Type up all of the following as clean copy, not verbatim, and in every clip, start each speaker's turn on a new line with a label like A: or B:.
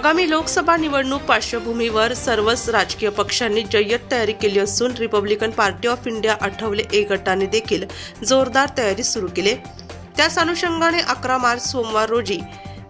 A: आगामी लोकसभा निवडणूक पार्श्वभूमीवर सर्वच राजकीय पक्षांनी जय्यत तयारी केली असून Republican Party of India Athawale A गटाने देखील जोरदार तयारी सुरू केली। त्याच अनुषंगाने 11 मार्च सोमवार रोजी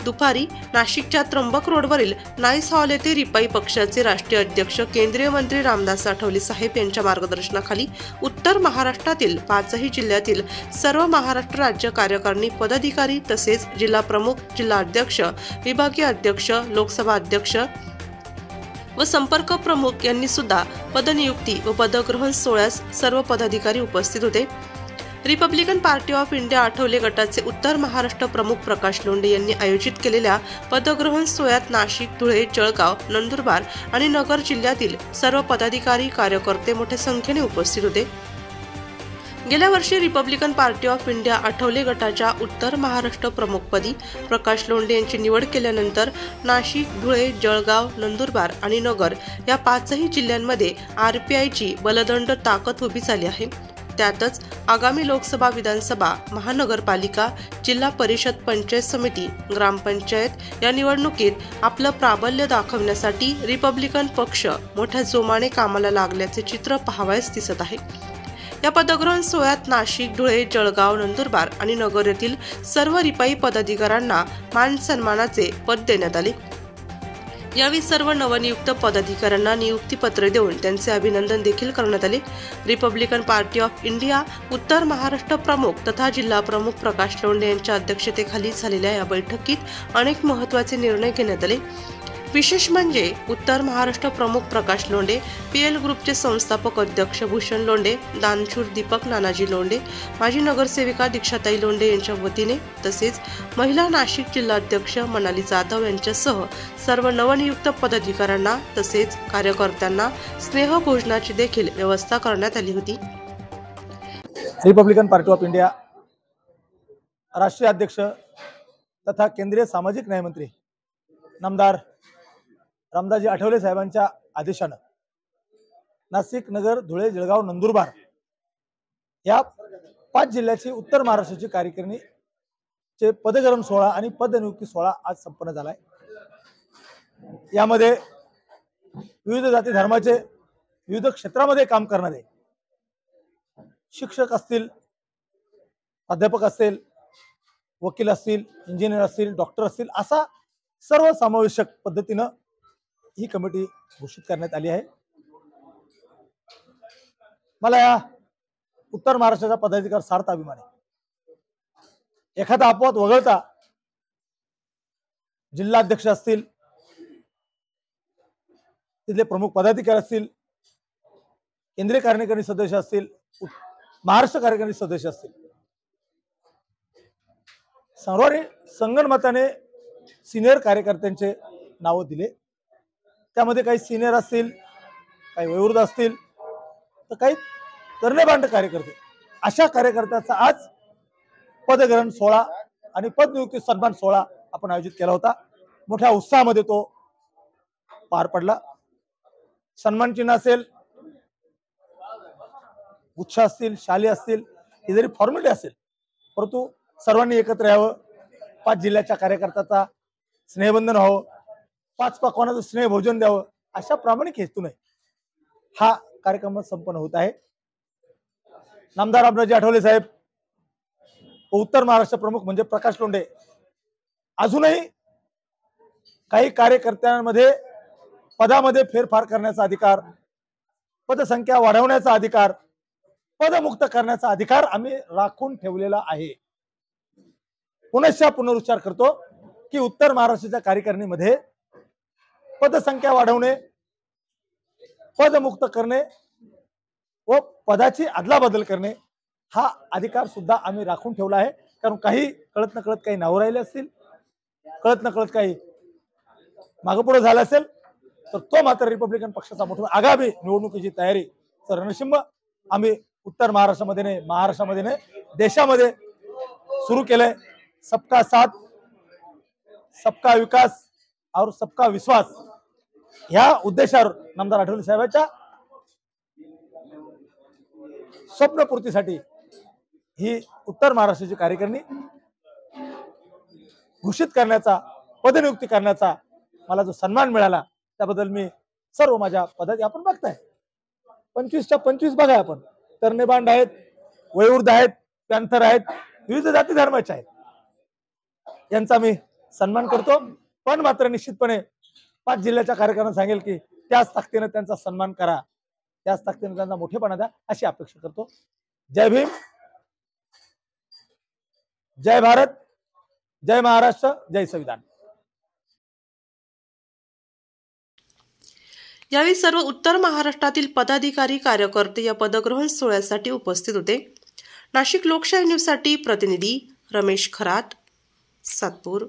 A: दुपारी नाशिकच्या त्र्यंबक रोडवरील नाईस हॉल येथे रिपाई पक्षाचे राष्ट्रीय अध्यक्ष केंद्रीय मंत्री रामदास आठवले साहेब यांच्या मार्गदर्शनाखाली उत्तर महाराष्ट्रातील 5ही जिल्ह्यातील सर्व महाराष्ट्र राज्य कार्यकारिणी पदाधिकारी तसेच जिल्हा प्रमुख, जिल्हा अध्यक्ष, विभागीय अध्यक्ष, लोकसभा अध्यक्ष व संपर्क प्रमुख यांनी सुद्धा पदनियुक्ती व पदग्रहण सोहळ्यास सर्व पदाधिकारी उपस्थित होते। Republican Party of India Athawale गटाचे उत्तर महाराष्ट्र प्रमुख प्रकाश लोंढे यांनी आयोजित केलेल्या पदग्रहण सोहळ्यात नाशिक, धुळे, जळगाव, नंदुरबार आणि नगर जिल्ह्यातील सर्व पदाधिकारी, कार्यकर्ते मोठ्या संख्येने उपस्थित होते। गेल्या वर्षी Republican Party of India Athawale गटाच्या उत्तर महाराष्ट्र प्रमुखपदी प्रकाश लोंढे यांची निवड केल्यानंतर नाशिक, धुळे, जळगाव, नंदुरबार आणि नगर या 5ही जिल्ह्यांमध्ये RPIची बलदंड ताकद उभी झाली आहे। त्यातच आगामी लोकसभा, विधानसभा, महानगरपालिका, जिल्हा परिषद, पंचायत समिती, ग्रामपंचायत या निवडणुकीत आपलं प्राबल्य दाखवण्यासाठी रिपब्लिकन पक्ष मोठ्या जोमाने कामाला लागल्याचे चित्र पाहावयास दिसत आहे। या पदग्रहण सोहळ्यात नाशिक, धुळे, जळगाव, नंदुरबार आणि नगर येथील सर्व रिपाई पदाधिकाऱ्यांना मान सन्मानाचे पद देण्यात आले। यावेळी सर्व नवनियुक्त पदाधिकाऱ्यांना नियुक्तीपत्र देऊन त्यांचे अभिनंदन देखील करण्यात आले। रिपब्लिकन पार्टी ऑफ इंडिया उत्तर महाराष्ट्र प्रमुख तथा जिल्हा प्रमुख प्रकाश लोंढे यांच्या अध्यक्षतेखाली झालेल्या या बैठकीत अनेक महत्त्वाचे निर्णय घेण्यात आले। विशेष म्हणजे उत्तर महाराष्ट्र प्रमुख प्रकाश लोंढे, PL ग्रुपचे संस्थापक अध्यक्ष भूषण लोंढे, दानशूर दीपक नानाजी लोंढे, माजी नगरसेविका दीक्षाताई लोंढे यांच्या वतीने तसेच महिला नाशिक जिल्हाध्यक्ष मनाली जाधव यांच्यासह सर्व नवनियुक्त पदाधिकाऱ्यांना तसेच कार्यकर्त्यांना स्नेहभोजनाची देखील व्यवस्था करण्यात आली होती।
B: रिपब्लिकन पार्टी ऑफ इंडिया राष्ट्रीय अध्यक्ष तथा केंद्रीय सामाजिक न्याय मंत्री नामदार रामदासजी आठवले साहेबांच्या आदेशाने नाशिक, नगर, धुळे, जळगाव, नंदुरबार या 5 जिल्ह्याची उत्तर महाराष्ट्राची कार्यकारिणीचे पदग्रहण सोहळा आणि पदनियुक्ती सोहळा आज संपन्न झालाय। यामध्ये विविध जाती धर्माचे, विविध क्षेत्रामध्ये काम करणारे शिक्षक असतील, प्राध्यापक असतील, वकील असतील, इंजिनियर असतील, डॉक्टर असतील, असा सर्व समावेशक पद्धतीने ही कमिटी घोषित करण्यात आली आहे। मला या उत्तर महाराष्ट्राचा पदाधिकारी सार्थ अभिमान आहे। एखादा अपवाद वगळता जिल्हाध्यक्ष असतील, तिथले प्रमुख पदाधिकारी असतील, केंद्रीय कार्यकारिणी सदस्य असतील, महाराष्ट्र कार्यकारिणी सदस्य असतील, सर्वांनी संगनमताने सिनियर कार्यकर्त्यांचे नाव दिले। त्यामध्ये काही सिनियर असतील, काही वयोवृद्ध असतील, तर काही तरणेबांड कार्यकर्ते, अशा कार्यकर्त्याचा आज पदग्रहण सोहळा आणि पदनियुक्ती सन्मान सोहळा आपण आयोजित केला होता। मोठ्या उत्साहामध्ये तो पार पडला। सन्मान चिन्ह असेल, गुच्छ असतील, शाली असतील, ही जरी फॉर्मॅलिटी असेल, परंतु सर्वांनी एकत्र यावं, 5 जिल्ह्याच्या कार्यकर्त्याचा स्नेहबंधन व्हावं, 5 पक्वानाचं स्नेह भोजन द्यावं, अशा प्रामाणिक हेतूने हा कार्यक्रम संपन्न होत आहे। नामदार रामदासजी आठवले साहेब, उत्तर महाराष्ट्र प्रमुख म्हणजे प्रकाश लोंढे, अजूनही काही कार्यकर्त्यांमध्ये पदामध्ये फेरफार करण्याचा अधिकार, पदसंख्या वाढवण्याचा अधिकार, पदमुक्त करण्याचा अधिकार आम्ही राखून ठेवलेला आहे। पुनरुच्चार करतो की उत्तर महाराष्ट्राच्या कार्यकारिणीमध्ये पदसंख्या वाढवणे, पदमुक्त करणे व पदाची अदलाबदल करणे हा अधिकार सुद्धा आम्ही राखून ठेवला आहे। कारण काही कळत नकळत काही नाव राहिले असतील, कळत नकळत काही मागपुढे झालं असेल, तर तो मात्र रिपब्लिकन पक्षाचा मोठा आगामी निवडणुकीची तयारी रणशिंग आम्ही उत्तर महाराष्ट्रामध्ये नाही, महाराष्ट्रामध्ये नाही, देशामध्ये सुरू केलंय। सबका साथ, सबका विकास और सबका विश्वास ह्या उद्देशावर नामदार आठवले साहेबांच्या स्वप्नपूर्तीसाठी ही उत्तर महाराष्ट्राची कार्यकारिणी घोषित करण्याचा, पदनियुक्ती करण्याचा मला जो सन्मान मिळाला त्याबद्दल मी सर्व माझ्या पदाधिकारी, आपण बघताय 25च्या 25 बघा, आपण तरणेबांड आहेत, वयोवृद्ध आहेत, पॅन्थर आहेत, विविध जाती धर्माचे आहेत, यांचा मी सन्मान करतो. पण मात्र निश्चितपणे 5 जिल्ह्याच्या कार्यकर्त्यांना सांगेल की त्याच ताकदीने त्यांचा सन्मान करा, त्याच ताकदीने त्यांना मोठेपणा द्या, अशी अपेक्षा करतो. जय भीम, जय भारत, जय महाराष्ट्र, जय संविधान.
A: यावेळी सर्व उत्तर महाराष्ट्रातील पदाधिकारी कार्यकर्ते या पदग्रहण सोहळ्यासाठी उपस्थित होते. नाशिक लोकशाही न्यूजसाठी प्रतिनिधी रमेश खरात, सातपूर.